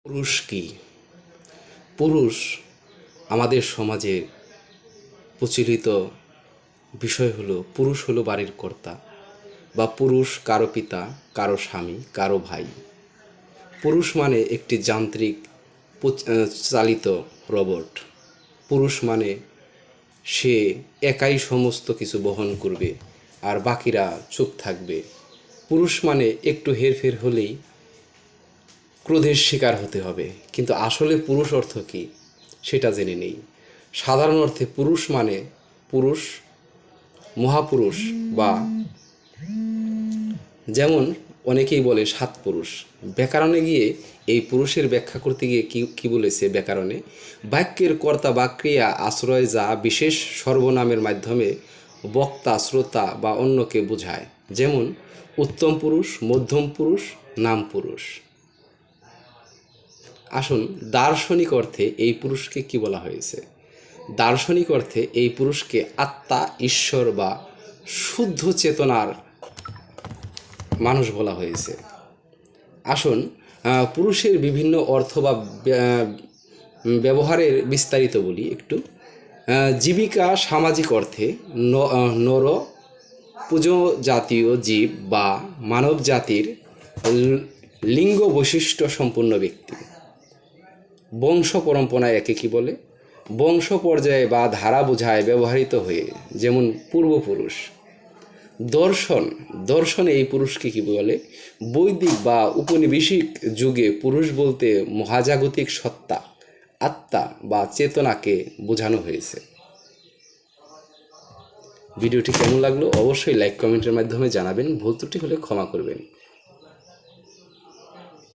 পুরুষ কি? পুরুষ আমাদের সমাজে প্রচলিত বিষয় হলো পুরুষ হলো বাড়ির কর্তা বা পুরুষ কারো পিতা, কারো স্বামী, কারো ভাই। পুরুষ মানে একটি যান্ত্রিক চালিত রোবট। পুরুষ মানে সে একাই সমস্ত কিছু বহন করবে আর বাকিরা চুপ থাকবে। পুরুষ মানে একটু হেরফের হলেই ক্রোধের শিকার হতে হবে। কিন্তু আসলে পুরুষ অর্থ কী সেটা জেনে নেই। সাধারণ অর্থে পুরুষ মানে পুরুষ, মহাপুরুষ বা যেমন অনেকেই বলে সাত পুরুষ। ব্যাকরণে গিয়ে এই পুরুষের ব্যাখ্যা করতে গিয়ে কি বলেছে ব্যাকরণে? বাক্যের কর্তা বা ক্রিয়া আশ্রয় যা বিশেষ সর্বনামের মাধ্যমে বক্তা, শ্রোতা বা অন্যকে বোঝায়। যেমন উত্তম পুরুষ, মধ্যম পুরুষ, নাম পুরুষ। আসুন দার্শনিক অর্থে এই পুরুষকে কি বলা হয়েছে? দার্শনিক অর্থে এই পুরুষকে আত্মা, ঈশ্বর বা শুদ্ধ চেতনার মানুষ বলা হয়েছে। আসুন পুরুষের বিভিন্ন অর্থ বা ব্যবহারের বিস্তারিত বলি একটু। জীবিকা সামাজিক অর্থে নর পুজো জাতীয় জীব বা মানব জাতির লিঙ্গ বৈশিষ্ট্য সম্পন্ন ব্যক্তি। বংশ পরম্পরায় একে কি বলে? বংশ পর্যায়ে বা ধারা বোঝায় ব্যবহৃত হয়ে, যেমন পূর্বপুরুষ। দর্শনে এই পুরুষকে কি বলে? বৈদিক বা উপনিবেশিক যুগে পুরুষ বলতে মহাজাগতিক সত্তা, আত্মা বা চেতনাকে বোঝানো হয়েছে। ভিডিওটি কেমন লাগলো অবশ্যই লাইক কমেন্টের মাধ্যমে জানাবেন। ভুল ত্রুটি হলে ক্ষমা করবেন।